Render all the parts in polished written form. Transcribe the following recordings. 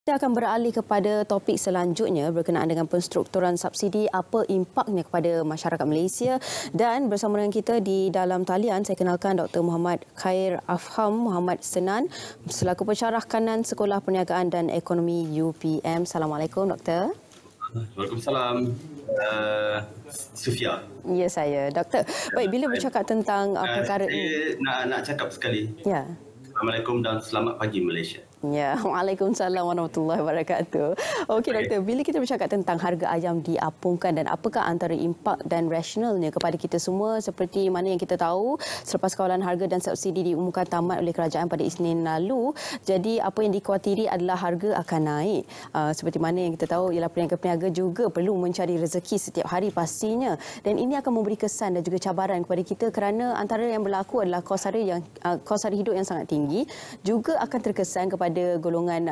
Kita akan beralih kepada topik selanjutnya berkenaan dengan penstrukturan subsidi, apa impaknya kepada masyarakat Malaysia, dan bersama dengan kita di dalam talian saya kenalkan Dr. Muhammad Khair Afham Muhammad Senan selaku pensyarah kanan Sekolah Perniagaan dan Ekonomi UPM. Assalamualaikum Doktor. Waalaikumsalam, Sufia. Ya, saya. Doktor, baik, bila bercakap tentang perkara ini, saya nak cakap sekali. Ya. Assalamualaikum dan selamat pagi Malaysia. Ya, Waalaikumsalam warahmatullahi wabarakatuh. Okey Doktor, bila kita bercakap tentang harga ayam diapungkan dan apakah antara impak dan rasionalnya kepada kita semua, seperti mana yang kita tahu selepas kawalan harga dan subsidi diumumkan tamat oleh kerajaan pada Isnin lalu, jadi apa yang dikhawatiri adalah harga akan naik. Seperti mana yang kita tahu ialah peniaga-peniaga juga perlu mencari rezeki setiap hari pastinya, dan ini akan memberi kesan dan juga cabaran kepada kita kerana antara yang berlaku adalah kos harga hidup yang sangat tinggi, juga akan terkesan kepada golongan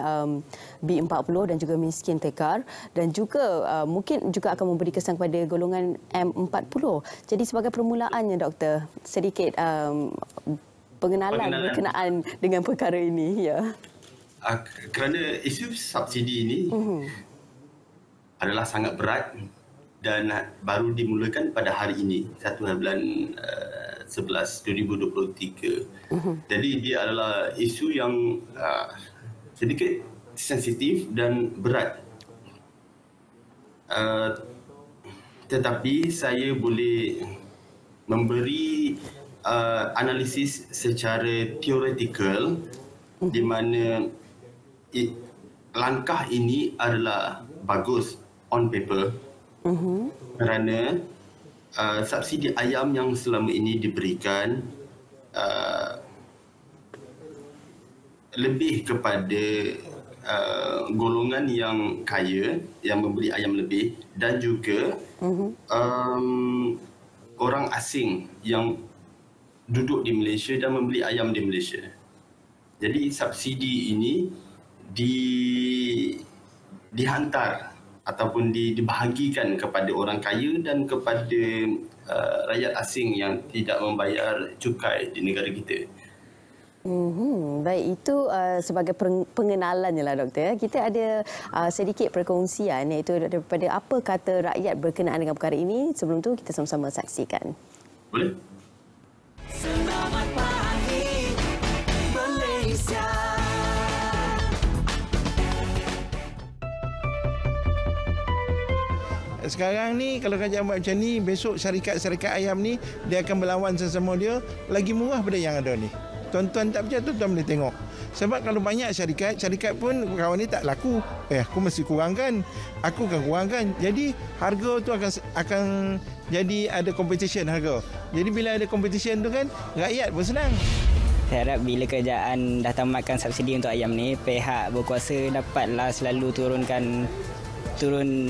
B40 dan juga miskin tekar, dan juga mungkin juga akan memberi kesan kepada golongan M40. Jadi sebagai permulaannya Doktor, sedikit pengenalan berkenaan dengan perkara ini. Ya. Kerana isu subsidi ini adalah sangat berat dan baru dimulakan pada hari ini, 1 bulan 11 2023. Jadi dia adalah isu yang sedikit sensitif dan berat. Tetapi saya boleh memberi analisis secara teoretikal di mana langkah ini adalah bagus on paper kerana subsidi ayam yang selama ini diberikan lebih kepada golongan yang kaya yang membeli ayam lebih, dan juga orang asing yang duduk di Malaysia dan membeli ayam di Malaysia. Jadi subsidi ini dihantar ataupun dibahagikan kepada orang kaya dan kepada rakyat asing yang tidak membayar cukai di negara kita. Baik, itu sebagai pengenalannya lah Doktor. Kita ada sedikit perkongsian iaitu daripada apa kata rakyat berkenaan dengan perkara ini. Sebelum tu kita sama-sama saksikan. Boleh? Selamat pagi Malaysia. Sekarang ni kalau kerajaan buat macam ni, besok syarikat-syarikat ayam ni dia akan berlawan sesama dia lagi murah pada yang ada ni. Tuan-tuan tak percaya, tuan-tuan boleh tengok. Sebab kalau banyak syarikat pun kawan ni tak laku. Aku mesti kurangkan. Aku akan kurangkan. Jadi harga tu akan jadi ada competition harga. Jadi bila ada competition tu kan, rakyat pun senang. Saya harap bila kerajaan dah tamatkan subsidi untuk ayam ni, pihak berkuasa dapatlah selalu turun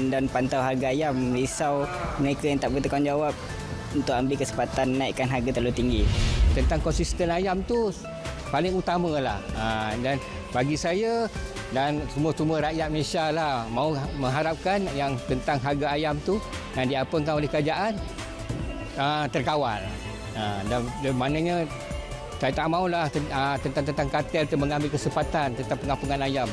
dan pantau harga ayam. Risau mereka yang tak bertanggungjawab untuk ambil kesempatan naikkan harga terlalu tinggi. Tentang konsisten ayam tu paling utama lah. Dan bagi saya dan semua rakyat Malaysia lah mahu mengharapkan yang tentang harga ayam tu yang diapungkan oleh kerajaan terkawal. Dan maknanya saya tak mahulah tentang kartel tu mengambil kesempatan tentang pengapungan ayam.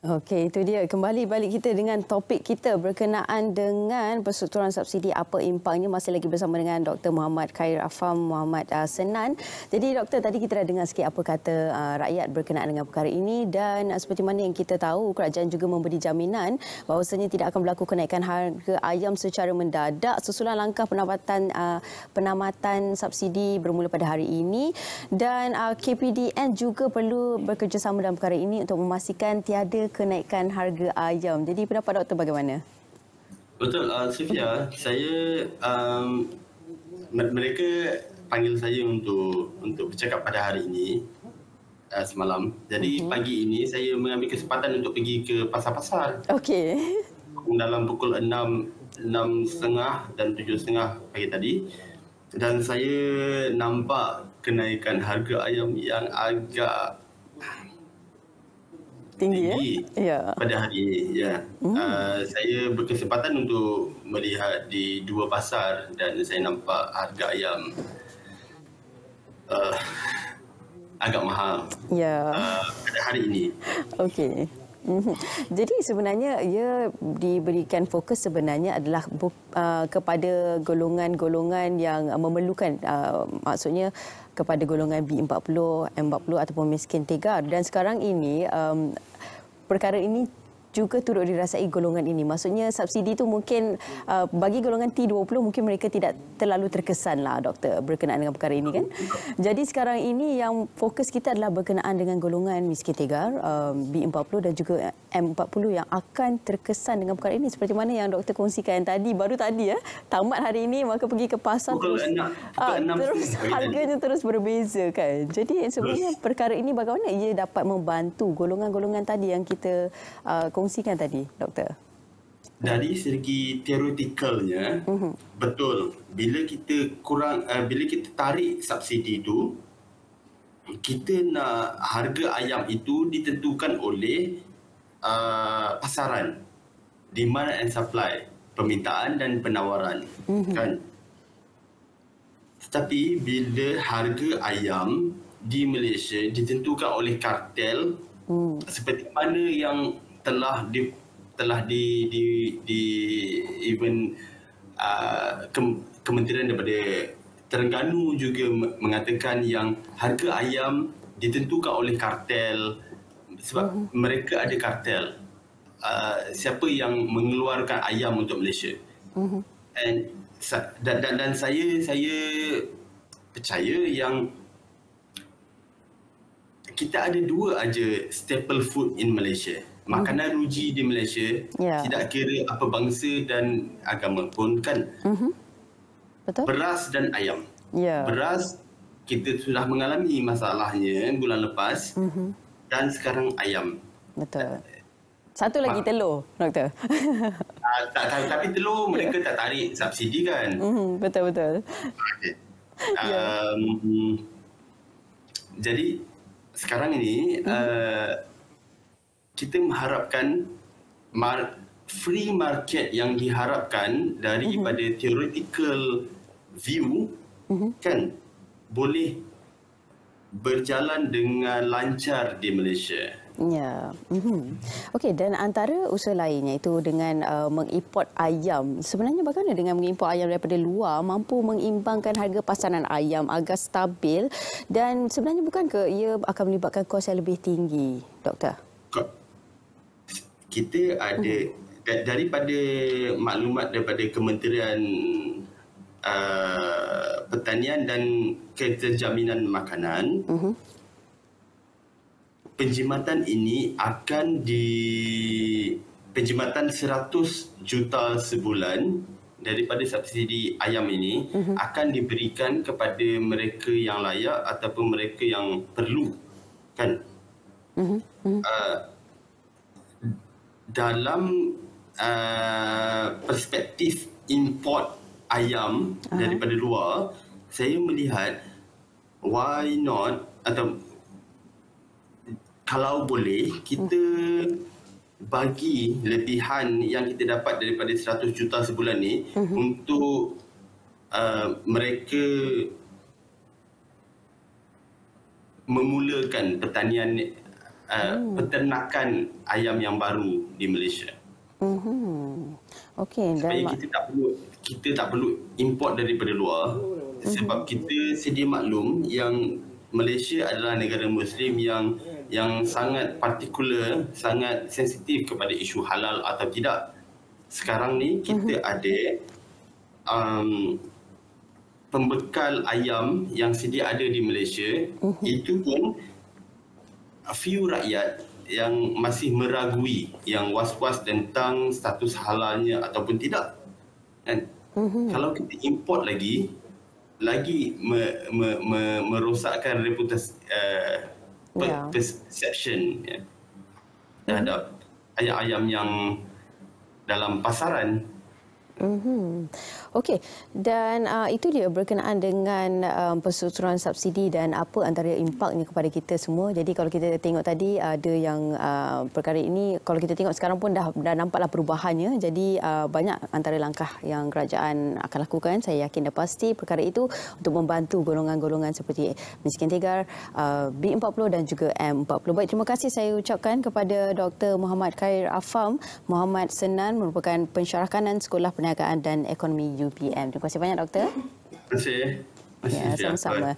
Okey, itu dia. Kembali balik kita dengan topik kita berkenaan dengan penstrukturan subsidi, apa impaknya. Masih lagi bersama dengan Dr. Muhammad Khair Afham Muhammad Senan. Jadi Doktor, tadi kita dah dengar sikit apa kata rakyat berkenaan dengan perkara ini, dan seperti mana yang kita tahu, kerajaan juga memberi jaminan bahawasanya tidak akan berlaku kenaikan harga ayam secara mendadak susulan langkah penamatan subsidi bermula pada hari ini, dan KPDN juga perlu bekerjasama dalam perkara ini untuk memastikan tiada kenaikan harga ayam. Jadi pendapat Doktor bagaimana? Betul, Sufia. Saya mereka panggil saya untuk bercakap pada hari ini semalam. Jadi pagi ini saya mengambil kesempatan untuk pergi ke pasar-pasar. Okey. Dalam pukul 6.30 dan 7.30 pagi tadi. Dan saya nampak kenaikan harga ayam yang agak Tinggi ya. pada hari ini. Ya. Saya berkesempatan untuk melihat di 2 pasar dan saya nampak harga ayam agak mahal Ya. pada hari ini. Okey. Jadi sebenarnya ia diberikan fokus sebenarnya adalah kepada golongan-golongan yang memerlukan, maksudnya kepada golongan B40, M40 ataupun miskin tegar. Dan sekarang ini perkara ini juga turut dirasai golongan ini. Maksudnya subsidi itu mungkin bagi golongan T20 mungkin mereka tidak terlalu terkesan lah doktor berkenaan dengan perkara ini kan. Jadi sekarang ini yang fokus kita adalah berkenaan dengan golongan miskin tegar, B40 dan juga M40 yang akan terkesan dengan perkara ini. Seperti mana yang doktor kongsikan tadi, baru tadi tamat hari ini maka pergi ke pasar Pukul terus, 6 terus harganya terus berbeza kan. Jadi sebenarnya perkara ini bagaimana ia dapat membantu golongan-golongan tadi yang kita kongsikan tadi, doktor? Dari segi teoretikalnya, betul. Bila kita tarik subsidi itu, kita nak harga ayam itu ditentukan oleh pasaran, demand and supply, permintaan dan penawaran, kan? Tetapi bila harga ayam di Malaysia ditentukan oleh kartel, seperti mana yang telah even kementerian daripada Terengganu juga mengatakan yang harga ayam ditentukan oleh kartel sebab mereka ada kartel. Siapa yang mengeluarkan ayam untuk Malaysia. Dan saya percaya yang kita ada 2 aja staple food in Malaysia. Makanan ruji di Malaysia, tidak kira apa bangsa dan agama pun kan. Betul? Beras dan ayam. Beras kita sudah mengalami masalahnya bulan lepas dan sekarang ayam. Betul. Satu lagi telur, doktor. Tapi telur mereka tak tarik subsidi kan. Betul. Jadi sekarang ini kita mengharapkan free market yang diharapkan daripada theoretical view kan boleh berjalan dengan lancar di Malaysia. Ya. Okey, dan antara usaha lainnya itu dengan mengimport ayam. Sebenarnya bagaimana dengan mengimport ayam daripada luar mampu mengimbangkan harga pasaran ayam agar stabil dan sebenarnya bukan ke ia akan melibatkan kos yang lebih tinggi, doktor? Kita ada daripada maklumat daripada Kementerian Pertanian dan Keterjaminan Makanan, penjimatan ini akan penjimatan 100 juta sebulan daripada subsidi ayam ini akan diberikan kepada mereka yang layak ataupun mereka yang perlu kan. Dalam perspektif import ayam daripada luar, saya melihat why not, atau kalau boleh kita bagi lebihan yang kita dapat daripada 100 juta sebulan ni untuk mereka memulakan pertanian peternakan ayam yang baru di Malaysia. Okey, supaya kita tak perlu import daripada luar sebab kita sedia maklum yang Malaysia adalah negara Muslim yang sangat partikular, sangat sensitif kepada isu halal atau tidak. Sekarang ni kita ada pembekal ayam yang sedia ada di Malaysia. Itu pun few rakyat yang masih meragui, yang was-was tentang status halalnya ataupun tidak. Kan? Kalau kita import lagi merosakkan reputasi perception terhadap ayam-ayam yang dalam pasaran Okey, dan itu dia berkenaan dengan persetujuan subsidi dan apa antara impaknya kepada kita semua. Jadi kalau kita tengok tadi ada yang perkara ini, kalau kita tengok sekarang pun dah nampaklah perubahannya. Jadi banyak antara langkah yang kerajaan akan lakukan, saya yakin dah pasti perkara itu untuk membantu golongan-golongan seperti miskin tegar, B40 dan juga M40. Baik, terima kasih saya ucapkan kepada Dr. Muhammad Khair Afam Muhammad Senan, merupakan pensyarah kanan Sekolah Perniagaan dan Ekonomi UPM. Terima kasih banyak, Doktor. Terima kasih. Ya, sama-sama.